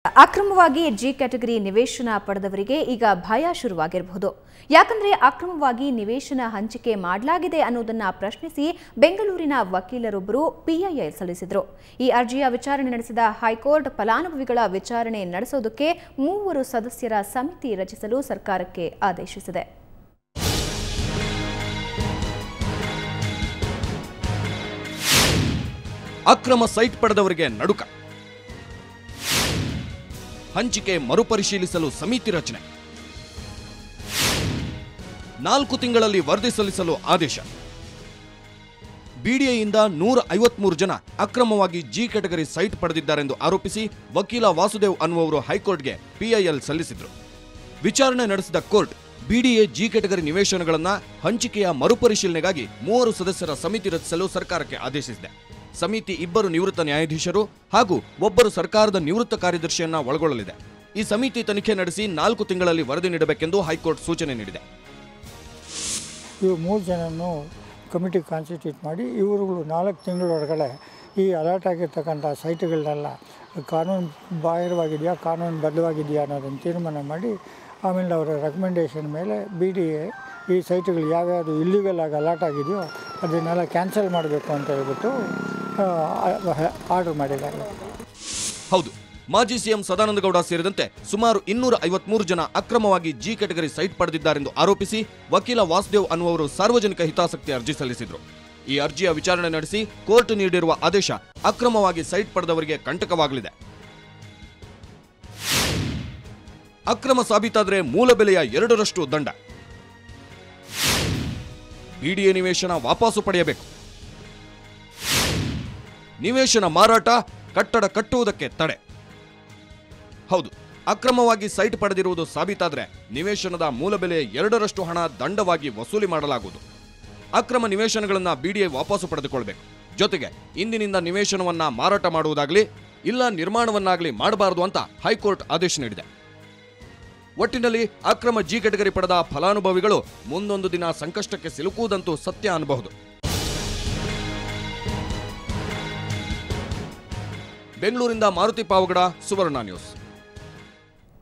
ಅಕ್ರಮವಾಗಿ G category ನಿವೇಶನ ಪಡೆದವರಿಗೆ ಈಗ ಭಯ ಶುರುವಾಗಿರಬಹುದು. ಯಾಕಂದ್ರೆ ಅಕ್ರಮವಾಗಿ ನಿವೇಶನ ಹಂಚಿಕೆ ಮಾಡಲಾಗಿದೆ ಅನ್ನೋದನ್ನ ಪ್ರಶ್ನಿಸಿ ಬೆಂಗಳೂರಿನ ವಕೀಲರೊಬ್ಬರು ಪಿಐಎಲ್ ಸಲ್ಲಿಸಿದರು. ಈ ಅರ್ಜಿಯ ವಿಚಾರಣೆ ನಡೆಸಿದ ಹೈಕೋರ್ಟ್ ಫಲಾನುಭವಿಗಳ ವಿಚಾರಣೆ ನಡೆಸೋದಕ್ಕೆ 3 ಸದಸ್ಯರ ಸಮಿತಿ ರಚಿಸಲು ಸರ್ಕಾರಕ್ಕೆ ಆದೇಶಿಸಿದೆ. ಅಕ್ರಮ ಸೈಟ್ ಪಡೆದವರಿಗೆ ನಡುಕ, ಹಂಚಿಕೆ ಮರುಪರಿಶೀಲಿಸಲು ಸಮಿತಿ ರಚನೆ, 4 ತಿಂಗಳಲ್ಲಿ ವರದಿ ಸಲ್ಲಿಸಲು ಆದೇಶ. ಬಿಡಿಎಯಿಂದ 153 ಜನ ಅಕ್ರಮವಾಗಿ ಜಿ ಕ್ಯಾಟಗರಿ ಸೈಟ್ ಪಡೆದಿದ್ದಾರೆಂದು ಆರೋಪಿಸಿ ವಕೀಲ ವಾಸುದೇವ್ ಅನ್ನುವರು ಹೈಕೋರ್ಟ್ಗೆ ಪಿಐಎಲ್ ಸಲ್ಲಿಸಿದ್ರು. ವಿಚಾರಣೆ ನಡೆಸಿದ ಕೋರ್ಟ್ ಬಿಡಿಎ ಜಿ ಕ್ಯಾಟಗರಿ ನಿವೇಶನಗಳನ್ನು ಹಂಚಿಕೆಯ ಮರುಪರಿಶೀಲನೆಗಾಗಿ 3 ಸದಸ್ಯರ ಸಮಿತಿ ರಚಿಸಲು ಸರ್ಕಾರಕ್ಕೆ ಆದೇಶಿಸಿದೆ. ಸಮಿತಿ 2 ನಿವೃತ್ತ ನ್ಯಾಯಾಧೀಶರು ಹಾಗೂ 1 ಸರ್ಕಾರದ ನಿವೃತ್ತ ಕಾರ್ಯದರ್ಶಿಯನ್ನ ಒಳಗೊಳ್ಳಲಿದೆ. ಈ ಸಮಿತಿ ತನಿಖೆ ನಡೆಸಿ 4 ತಿಂಗಳಲ್ಲಿ ವರದಿ ನೀಡಬೇಕೆಂದು ಹೈಕೋರ್ಟ್ ಸೂಚನೆ ನೀಡಿದೆ. ಇವು 3 ಜನನ್ನು ಕಮಿಟಿ ಕಾನ್ಸ್ಟಿಟ್ಯೂಟ್ ಮಾಡಿ ಇವರುಗಳು 4 ತಿಂಗಳೊಳಗಡೆ ಈ ಅಲರ್ಟ್ ಆಗಿರ್ತಕ್ಕಂಥ ಸೈಟ್ಗಳನ್ನೆಲ್ಲ ಕಾನೂನು ಬಾಹಿರವಾಗಿದೆಯಾ ಕಾನೂನು ಬದ್ಧವಾಗಿದೆಯಾ ಅನ್ನೋದನ್ನು ತೀರ್ಮಾನ ಮಾಡಿ ಆಮೇಲೆ ಅವರ ರೆಕಮೆಂಡೇಷನ್ ಮೇಲೆ ಬಿಡಿಎ ಈ ಸೈಟ್ಗಳು ಯಾವ್ಯಾವುದು ಇಲ್ಲಿಗಲ್ ಆಗಿ ಅಲರ್ಟ್ ಆಗಿದೆಯೋ ಅದನ್ನೆಲ್ಲ ಕ್ಯಾನ್ಸಲ್ ಮಾಡಬೇಕು ಅಂತ ಹೇಳ್ಬಿಟ್ಟು ಆರ್ಡರ್ ಮಾಡಿದ್ದಾರೆ. ಹೌದು, ಮಾಜಿ ಸಿಎಂ ಸದಾನಂದಗೌಡ ಸೇರಿದಂತೆ ಸುಮಾರು 253 ಜನ ಅಕ್ರಮವಾಗಿ ಜಿ ಕ್ಯಾಟಗರಿ ಸೈಟ್ ಪಡೆದಿದ್ದಾರೆಂದು ಆರೋಪಿಸಿ ವಕೀಲ ವಾಸುದೇವ್ ಅನ್ನುವರು ಸಾರ್ವಜನಿಕ ಹಿತಾಸಕ್ತಿ ಅರ್ಜಿ ಸಲ್ಲಿಸಿದರು. ಈ ಅರ್ಜಿಯ ವಿಚಾರಣೆ ನಡೆಸಿ ಕೋರ್ಟ್ ನೀಡಿರುವ ಆದೇಶ ಅಕ್ರಮವಾಗಿ ಸೈಟ್ ಪಡೆದವರಿಗೆ ಕಂಟಕವಾಗಲಿದೆ. ಅಕ್ರಮ ಸಾಬೀತಾದರೆ ಮೂಲ ಬೆಲೆಯ 2ರಷ್ಟು ದಂಡ, ಬಿಡಿಎ ನಿವೇಶನ ವಾಪಸು ಪಡೆಯಬೇಕು, ನಿವೇಶನ ಮಾರಾಟ, ಕಟ್ಟಡ ಕಟ್ಟುವುದಕ್ಕೆ ತಡೆ. ಹೌದು, ಅಕ್ರಮವಾಗಿ ಸೈಟ್ ಪಡೆದಿರುವುದು ಸಾಬೀತಾದರೆ ನಿವೇಶನದ ಮೂಲ ಬೆಲೆ 2ರಷ್ಟು ಹಣ ದಂಡವಾಗಿ ವಸೂಲಿ ಮಾಡಲಾಗುವುದು. ಅಕ್ರಮ ನಿವೇಶನಗಳನ್ನು ಬಿಡಿಎ ವಾಪಸು ಪಡೆದುಕೊಳ್ಳಬೇಕು. ಜೊತೆಗೆ ಇಂದಿನಿಂದ ನಿವೇಶನವನ್ನ ಮಾರಾಟ ಮಾಡುವುದಾಗಲಿ ಇಲ್ಲ ನಿರ್ಮಾಣವನ್ನಾಗಲಿ ಮಾಡಬಾರದು ಅಂತ ಹೈಕೋರ್ಟ್ ಆದೇಶ ನೀಡಿದೆ. ಒಟ್ಟಿನಲ್ಲಿ ಅಕ್ರಮ ಜಿ ಕ್ಯಾಟಗರಿ ಪಡೆದ ಫಲಾನುಭವಿಗಳು ಮುಂದೊಂದು ದಿನ ಸಂಕಷ್ಟಕ್ಕೆ ಸಿಲುಕುವುದಂತೂ ಸತ್ಯ ಅನ್ನಬಹುದು. ಬೆಂಗಳೂರಿಂದ ಮಾರುತಿ ಪಾವಗಡ, ಸುವರ್ಣ ನ್ಯೂಸ್.